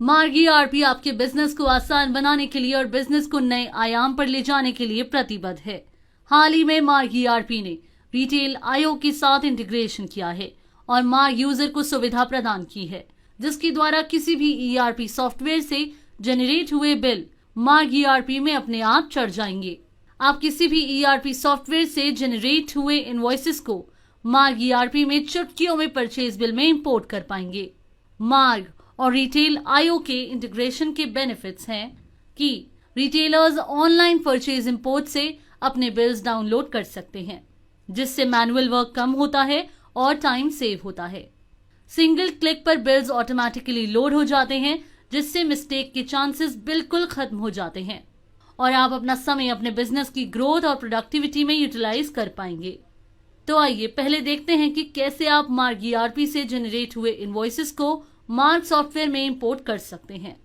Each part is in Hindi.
मार्ग ईआरपी आपके बिजनेस को आसान बनाने के लिए और बिजनेस को नए आयाम पर ले जाने के लिए प्रतिबद्ध है। हाल ही में मार्ग ईआरपी ने रिटेल आयोग के साथ इंटीग्रेशन किया है और मार्ग यूजर को सुविधा प्रदान की है, जिसके द्वारा किसी भी ईआरपी सॉफ्टवेयर से जनरेट हुए बिल मार्ग ईआरपी में अपने आप चढ़ जाएंगे। आप किसी भी ईआरपी सॉफ्टवेयर से जनरेट हुए इनवॉइसेस को मार्ग ईआरपी में चुटकियों में परचेज बिल में इंपोर्ट कर पाएंगे। मार्ग और रिटेल आयोग के इंटीग्रेशन के बेनिफिट्स हैं कि रिटेलर्स ऑनलाइन परचेज इंपोर्ट से अपने बिल्स डाउनलोड कर सकते हैं, जिससे मैनुअल वर्क कम होता है और टाइम सेव होता है। सिंगल क्लिक पर बिल्स ऑटोमेटिकली लोड हो जाते हैं, जिससे मिस्टेक के चांसेस बिल्कुल खत्म हो जाते हैं और आप अपना समय अपने बिजनेस की ग्रोथ और प्रोडक्टिविटी में यूटिलाइज कर पाएंगे। तो आइए पहले देखते हैं कि कैसे आप मार्ग ईआरपी से जनरेट हुए इनवॉइसेस को मार्ग सॉफ्टवेयर में इंपोर्ट कर सकते हैं।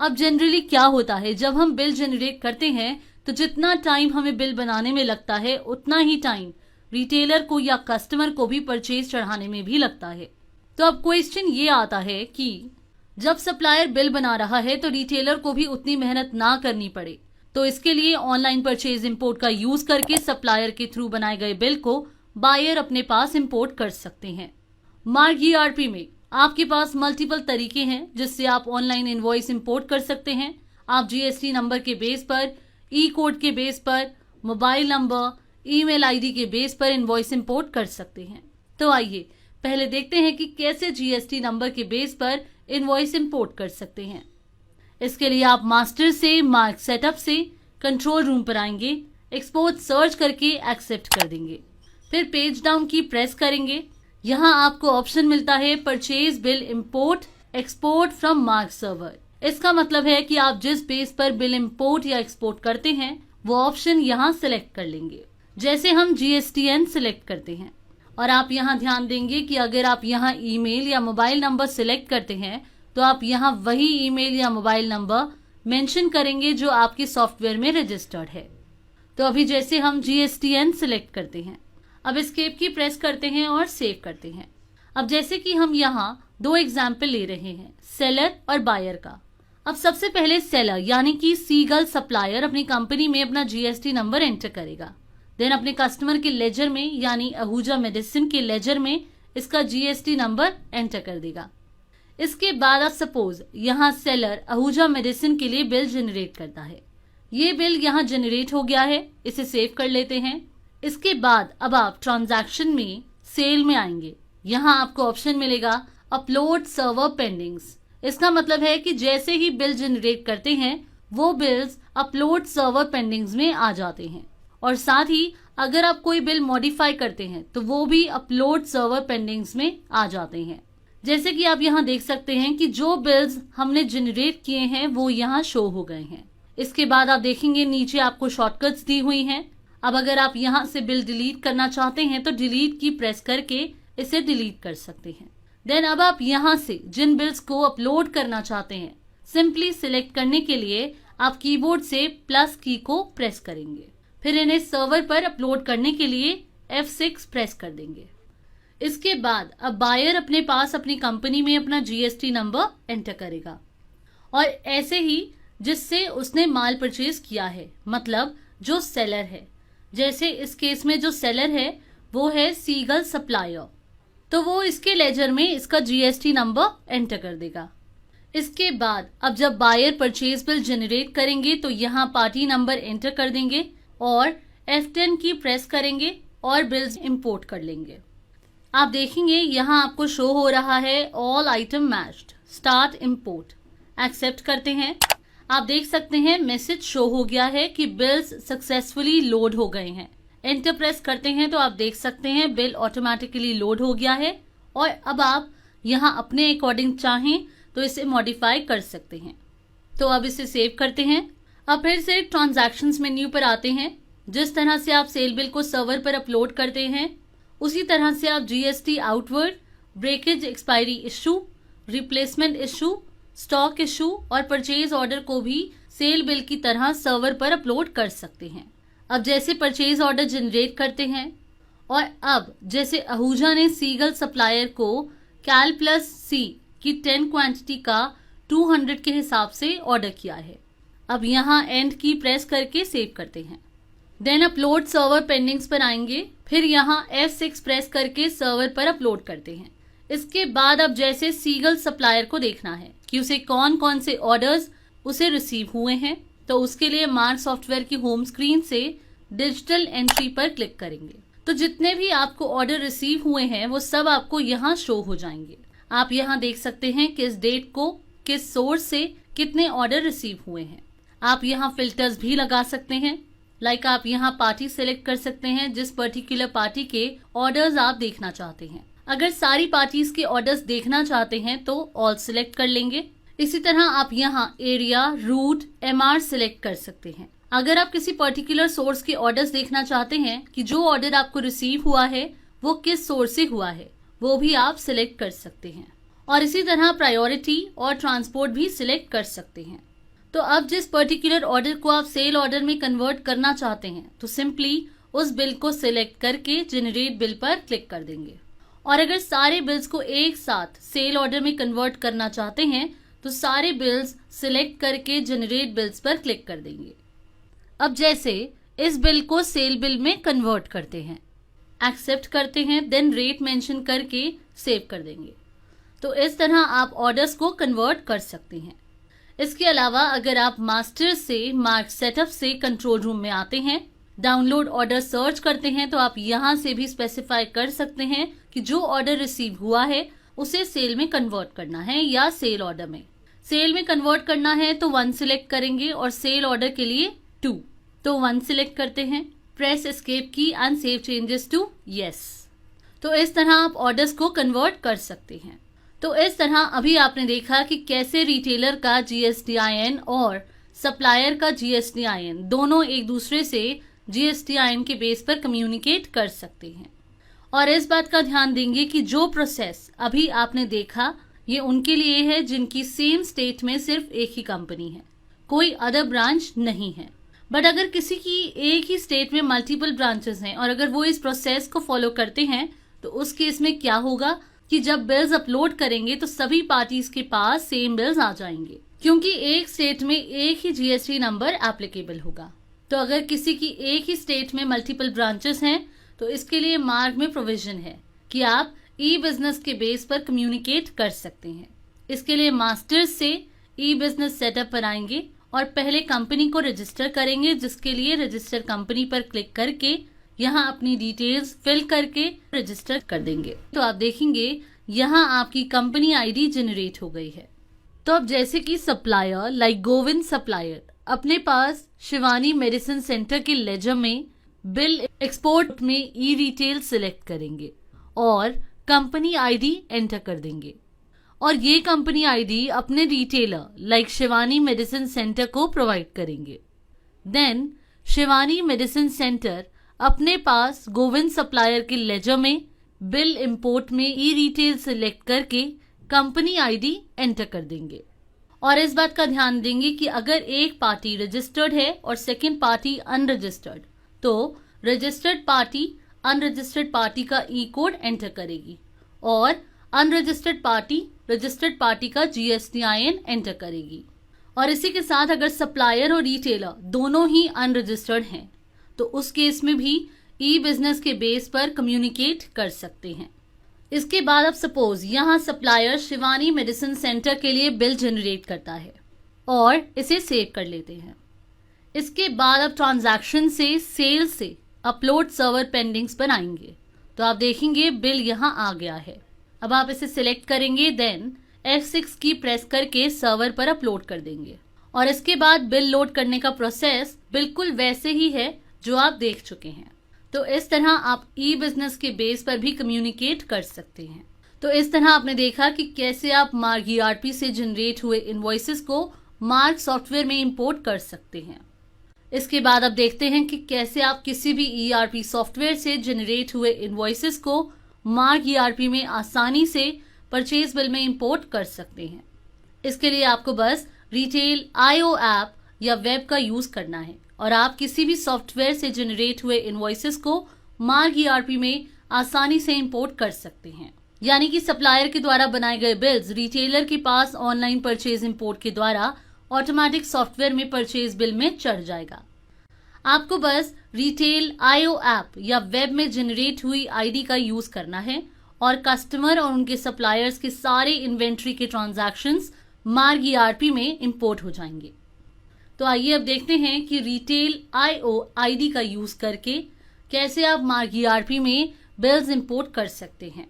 अब जनरली क्या होता है, जब हम बिल जनरेट करते हैं तो जितना टाइम हमें बिल बनाने में लगता है उतना ही टाइम रिटेलर को या कस्टमर को भी परचेज चढ़ाने में भी लगता है। तो अब क्वेश्चन ये आता है कि जब सप्लायर बिल बना रहा है तो रिटेलर को भी उतनी मेहनत ना करनी पड़े, तो इसके लिए ऑनलाइन परचेज इंपोर्ट का यूज करके सप्लायर के थ्रू बनाए गए बिल को बायर अपने पास इंपोर्ट कर सकते हैं। मार्ग ईआरपी में आपके पास मल्टीपल तरीके हैं जिससे आप ऑनलाइन इनवॉइस इंपोर्ट कर सकते हैं। आप जीएसटी नंबर के बेस पर, ई कोड के बेस पर, मोबाइल नंबर, ईमेल आईडी के बेस पर इनवॉइस इंपोर्ट कर सकते हैं। तो आइए पहले देखते हैं कि कैसे जीएसटी नंबर के बेस पर इनवॉइस इंपोर्ट कर सकते हैं। इसके लिए आप मास्टर से मार्ग सेटअप से कंट्रोल रूम पर आएंगे, एक्सपोर्ट सर्च करके एक्सेप्ट कर देंगे, फिर पेज डाउन की प्रेस करेंगे। यहाँ आपको ऑप्शन मिलता है purchase bill import export from मार्ग सर्वर। इसका मतलब है कि आप जिस बेस पर बिल इंपोर्ट या एक्सपोर्ट करते हैं वो ऑप्शन यहाँ सिलेक्ट कर लेंगे। जैसे हम जीएसटीएन सिलेक्ट करते हैं और आप यहाँ ध्यान देंगे कि अगर आप यहाँ ईमेल या मोबाइल नंबर सिलेक्ट करते हैं तो आप यहाँ वही ईमेल या मोबाइल नंबर मेंशन करेंगे जो आपके सॉफ्टवेयर में रजिस्टर्ड है। तो अभी जैसे हम जीएसटीएन सिलेक्ट करते हैं, अब एस्केप की प्रेस करते हैं और सेव करते हैं। अब जैसे कि हम यहाँ दो एग्जाम्पल ले रहे हैं, सेलर और बायर का। अब सबसे पहले सेलर यानी कि सीगल सप्लायर अपनी कंपनी में अपना जीएसटी नंबर एंटर करेगा, देन अपने कस्टमर के लेजर में यानी आहूजा मेडिसिन के लेजर में इसका जीएसटी नंबर एंटर कर देगा। इसके बाद अब सपोज यहाँ सेलर आहूजा मेडिसिन के लिए बिल जनरेट करता है। ये बिल यहाँ जनरेट हो गया है, इसे सेव कर लेते हैं। इसके बाद अब आप ट्रांजैक्शन में सेल में आएंगे। यहाँ आपको ऑप्शन मिलेगा अपलोड सर्वर पेंडिंग्स। इसका मतलब है कि जैसे ही बिल जनरेट करते हैं वो बिल्स अपलोड सर्वर पेंडिंग्स में आ जाते हैं, और साथ ही अगर आप कोई बिल मॉडिफाई करते हैं तो वो भी अपलोड सर्वर पेंडिंग्स में आ जाते हैं। जैसे कि आप यहाँ देख सकते हैं कि जो बिल्स हमने जनरेट किए हैं वो यहाँ शो हो गए हैं। इसके बाद आप देखेंगे नीचे आपको शॉर्टकट्स दी हुई हैं। अब अगर आप यहाँ से बिल डिलीट करना चाहते हैं तो डिलीट की प्रेस करके इसे डिलीट कर सकते हैं। देन अब आप यहाँ से जिन बिल्स को अपलोड करना चाहते हैं सिंपली सिलेक्ट करने के लिए आप कीबोर्ड से प्लस की को प्रेस करेंगे, फिर इन्हें सर्वर पर अपलोड करने के लिए F6 प्रेस कर देंगे। इसके बाद अब बायर अपने पास अपनी कंपनी में अपना जीएसटी नंबर एंटर करेगा और ऐसे ही जिससे उसने माल परचेज किया है, मतलब जो सेलर है। जैसे इस केस में जो सेलर है वो है सीगल सप्लायर, तो वो इसके लेजर में इसका जीएसटी नंबर एंटर कर देगा। इसके बाद अब जब बायर परचेज बिल जनरेट करेंगे तो यहाँ पार्टी नंबर एंटर कर देंगे और F10 की प्रेस करेंगे और बिल्स इंपोर्ट कर लेंगे। आप देखेंगे यहाँ आपको शो हो रहा है all item matched, start import. Accept करते हैं। आप देख सकते हैं मैसेज शो हो गया है कि बिल्स सक्सेसफुली लोड हो गए हैं। एंटर प्रेस करते हैं तो आप देख सकते हैं बिल ऑटोमेटिकली लोड हो गया है और अब आप यहाँ अपने अकॉर्डिंग चाहें तो इसे मॉडिफाई कर सकते हैं। तो अब इसे सेव करते हैं। अब फिर से ट्रांजैक्शंस मेन्यू पर आते हैं। जिस तरह से आप सेल बिल को सर्वर पर अपलोड करते हैं उसी तरह से आप GST outward, breakage expiry issue, replacement issue, stock issue और परचेज ऑर्डर को भी सेल बिल की तरह सर्वर पर अपलोड कर सकते हैं। अब जैसे परचेज ऑर्डर जनरेट करते हैं और अब जैसे आहूजा ने सीगल सप्लायर को कैल प्लस सी की 10 क्वांटिटी का 200 के हिसाब से ऑर्डर किया है। अब यहाँ एंड की प्रेस करके सेव करते हैं। देन अपलोड सर्वर पेंडिंग्स पर आएंगे, फिर यहाँ F6 प्रेस करके सर्वर पर अपलोड करते हैं। इसके बाद अब जैसे सीगल सप्लायर को देखना है कि उसे कौन कौन से ऑर्डर्स उसे रिसीव हुए हैं, तो उसके लिए मार्क सॉफ्टवेयर की होम स्क्रीन से डिजिटल एंट्री पर क्लिक करेंगे। तो जितने भी आपको ऑर्डर रिसीव हुए हैं वो सब आपको यहाँ शो हो जाएंगे। आप यहाँ देख सकते हैं किस डेट को किस सोर्स से कितने ऑर्डर रिसीव हुए हैं। आप यहाँ फिल्टर्स भी लगा सकते हैं, लाइक आप यहाँ पार्टी सेलेक्ट कर सकते हैं जिस पर्टिकुलर पार्टी के ऑर्डर्स आप देखना चाहते हैं। अगर सारी पार्टीज के ऑर्डर्स देखना चाहते हैं तो ऑल सिलेक्ट कर लेंगे। इसी तरह आप यहाँ एरिया, रूट, MR सिलेक्ट कर सकते हैं। अगर आप किसी पर्टिकुलर सोर्स के ऑर्डर्स देखना चाहते हैं कि जो ऑर्डर आपको रिसीव हुआ है वो किस सोर्स से हुआ है, वो भी आप सिलेक्ट कर सकते हैं। और इसी तरह प्रायोरिटी और ट्रांसपोर्ट भी सिलेक्ट कर सकते हैं। तो अब जिस पर्टिकुलर ऑर्डर को आप सेल ऑर्डर में कन्वर्ट करना चाहते हैं तो सिंपली उस बिल को सिलेक्ट करके जनरेट बिल पर क्लिक कर देंगे। और अगर सारे बिल्स को एक साथ सेल ऑर्डर में कन्वर्ट करना चाहते हैं तो सारे बिल्स सिलेक्ट करके जनरेट बिल्स पर क्लिक कर देंगे। अब जैसे इस बिल को सेल बिल में कन्वर्ट करते हैं, एक्सेप्ट करते हैं, देन रेट मेंशन करके सेव कर देंगे। तो इस तरह आप ऑर्डर्स को कन्वर्ट कर सकते हैं। इसके अलावा अगर आप मास्टर से मार्क सेटअप से कंट्रोल रूम में आते हैं, डाउनलोड ऑर्डर सर्च करते हैं, तो आप यहाँ से भी स्पेसिफाई कर सकते हैं कि जो ऑर्डर रिसीव हुआ है उसे सेल में कन्वर्ट करना है या सेल ऑर्डर में। सेल में कन्वर्ट करना है तो 1 सिलेक्ट करेंगे और सेल ऑर्डर के लिए 2, तो 1 सिलेक्ट करते हैं, press escape key and save changes to yes. तो इस तरह आप ऑर्डर्स को कन्वर्ट कर सकते हैं। तो इस तरह अभी आपने देखा कि कैसे रिटेलर का GSTIN और सप्लायर का GSTIN दोनों एक दूसरे से GSTIN के बेस पर कम्युनिकेट कर सकते हैं। और इस बात का ध्यान देंगे कि जो प्रोसेस अभी आपने देखा ये उनके लिए है जिनकी सेम स्टेट में सिर्फ एक ही कंपनी है, कोई अदर ब्रांच नहीं है। बट अगर किसी की एक ही स्टेट में मल्टीपल ब्रांचेस हैं और अगर वो इस प्रोसेस को फॉलो करते हैं तो उस केस में क्या होगा कि जब बिल्स अपलोड करेंगे तो सभी पार्टीज के पास सेम बिल्स आ जाएंगे, क्योंकि एक स्टेट में एक ही GST नंबर एप्लीकेबल होगा। तो अगर किसी की एक ही स्टेट में मल्टीपल ब्रांचेस हैं तो इसके लिए मार्ग में प्रोविजन है कि आप ई-बिजनेस के बेस पर कम्युनिकेट कर सकते हैं। इसके लिए मास्टर्स से ई-बिजनेस सेटअप पर आएंगे और पहले कंपनी को रजिस्टर करेंगे, जिसके लिए रजिस्टर कंपनी पर क्लिक करके यहाँ अपनी डिटेल्स फिल करके रजिस्टर कर देंगे। तो आप देखेंगे यहाँ आपकी कंपनी ID जनरेट हो गई है। तो अब जैसे कि सप्लायर लाइक गोविंद सप्लायर अपने पास शिवानी मेडिसिन सेंटर के लेजर में बिल एक्सपोर्ट में ई-रिटेल सिलेक्ट करेंगे और कंपनी ID एंटर कर देंगे और ये कंपनी ID अपने retailer like Shivani medicine centre को प्रोवाइड करेंगे। देन शिवानी मेडिसिन सेंटर अपने पास गोविंद सप्लायर के लेजर में बिल इंपोर्ट में ई-रिटेल सिलेक्ट करके कंपनी ID एंटर कर देंगे। और इस बात का ध्यान देंगे कि अगर एक पार्टी रजिस्टर्ड है और सेकेंड पार्टी अनरजिस्टर्ड, तो रजिस्टर्ड पार्टी अनरजिस्टर्ड पार्टी का ई-कोड एंटर करेगी और अनरजिस्टर्ड पार्टी रजिस्टर्ड पार्टी का GSTIN एंटर करेगी। और इसी के साथ अगर सप्लायर और रिटेलर दोनों ही अनरजिस्टर्ड हैं तो उस केस में भी ई-बिजनेस के बेस पर कम्युनिकेट कर सकते हैं। इसके बाद अब सपोज यहाँ सप्लायर शिवानी मेडिसिन सेंटर के लिए बिल जनरेट करता है और इसे सेव कर लेते हैं। इसके बाद अब ट्रांजैक्शन से सेल से अपलोड सर्वर पेंडिंग्स पर आएंगे, तो आप देखेंगे बिल यहाँ आ गया है। अब आप इसे सिलेक्ट करेंगे, देन F6 की प्रेस करके सर्वर पर अपलोड कर देंगे और इसके बाद बिल लोड करने का प्रोसेस बिल्कुल वैसे ही है जो आप देख चुके हैं। तो इस तरह आप ई-बिजनेस के बेस पर भी कम्युनिकेट कर सकते हैं। तो इस तरह आपने देखा कि कैसे आप मार्ग ERP से जनरेट हुए इनवॉइसेस को मार्ग सॉफ्टवेयर में इंपोर्ट कर सकते हैं। इसके बाद अब देखते हैं कि कैसे आप किसी भी ERP सॉफ्टवेयर से जनरेट हुए इनवॉइसेस को मार्ग ERP में आसानी से परचेज बिल में इंपोर्ट कर सकते हैं। इसके लिए आपको बस रिटेल IO ऐप या वेब का यूज करना है और आप किसी भी सॉफ्टवेयर से जनरेट हुए इनवॉइसेस को मार्ग ERP में आसानी से इंपोर्ट कर सकते हैं। यानी कि सप्लायर के द्वारा बनाए गए बिल्स रिटेलर के पास ऑनलाइन परचेज इंपोर्ट के द्वारा ऑटोमेटिक सॉफ्टवेयर में परचेज बिल में चढ़ जाएगा। आपको बस रिटेल आईओ ऐप या वेब में जनरेट हुई आईडी का यूज करना है और कस्टमर और उनके सप्लायर्स के सारे इन्वेंट्री के ट्रांजैक्शंस मार्ग ईआरपी में इंपोर्ट हो जाएंगे। तो आइए अब देखते हैं कि रिटेल आईओ आईडी का यूज करके कैसे आप मार्ग ईआरपी में बिल्स इंपोर्ट कर सकते हैं।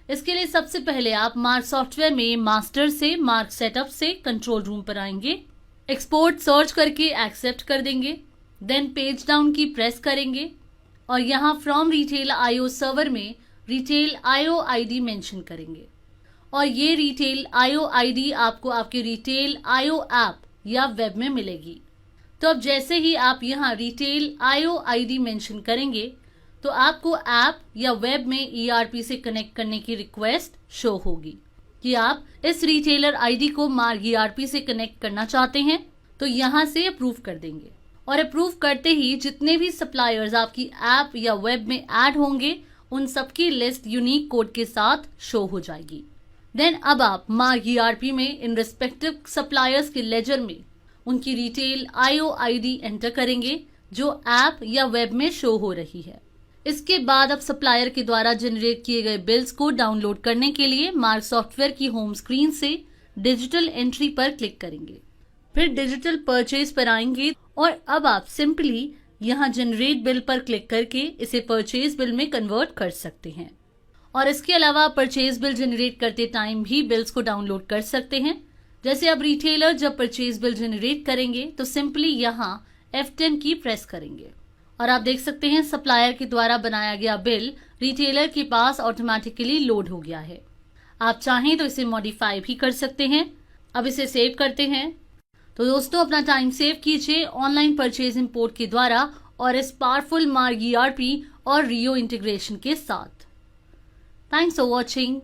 इसके लिए सबसे पहले आप मार्ग सॉफ्टवेयर में मास्टर से मार्ग सेटअप से कंट्रोल रूम पर आएंगे, एक्सपोर्ट सर्च करके एक्सेप्ट कर देंगे, देन पेज डाउन की प्रेस करेंगे और यहाँ फ्रॉम रिटेल आईओ सर्वर में रिटेल आईओ आईडी मेंशन करेंगे और ये रिटेल आईओ आईडी आपको आपके रिटेल आईओ ऐप या वेब में मिलेगी। तो अब जैसे ही आप यहाँ रिटेल आईओ आईडी मेंशन करेंगे तो आपको ऐप या वेब में ईआरपी से कनेक्ट करने की रिक्वेस्ट शो होगी कि आप इस रिटेलर आईडी को मार्ग ईआरपी से कनेक्ट करना चाहते हैं, तो यहाँ से अप्रूव कर देंगे और अप्रूव करते ही जितने भी सप्लायर्स आपकी ऐप या वेब में ऐड होंगे उन सबकी लिस्ट यूनिक कोड के साथ शो हो जाएगी। देन अब आप मार्ग ईआरपी में इन रिस्पेक्टिव सप्लायर्स के लेजर में उनकी रिटेल आईओ आईडी एंटर करेंगे जो ऐप या वेब में शो हो रही है। इसके बाद अब सप्लायर के द्वारा जनरेट किए गए बिल्स को डाउनलोड करने के लिए मार्ग सॉफ्टवेयर की होम स्क्रीन से डिजिटल एंट्री पर क्लिक करेंगे, फिर डिजिटल परचेज पर आएंगे और अब आप सिंपली यहाँ जनरेट बिल पर क्लिक करके इसे परचेज बिल में कन्वर्ट कर सकते हैं। और इसके अलावा परचेज बिल जनरेट करते टाइम भी बिल्स को डाउनलोड कर सकते हैं। जैसे अब रिटेलर जब परचेज बिल जनरेट करेंगे तो सिंपली यहाँ F10 की प्रेस करेंगे और आप देख सकते हैं सप्लायर के द्वारा बनाया गया बिल रिटेलर के पास ऑटोमेटिकली लोड हो गया है। आप चाहें तो इसे मॉडिफाई भी कर सकते हैं। अब इसे सेव करते हैं। तो दोस्तों अपना टाइम सेव कीजिए ऑनलाइन परचेज इंपोर्ट के द्वारा और इस पावरफुल मार्ग ईआरपी और रियो इंटीग्रेशन के साथ। Thanks for watching.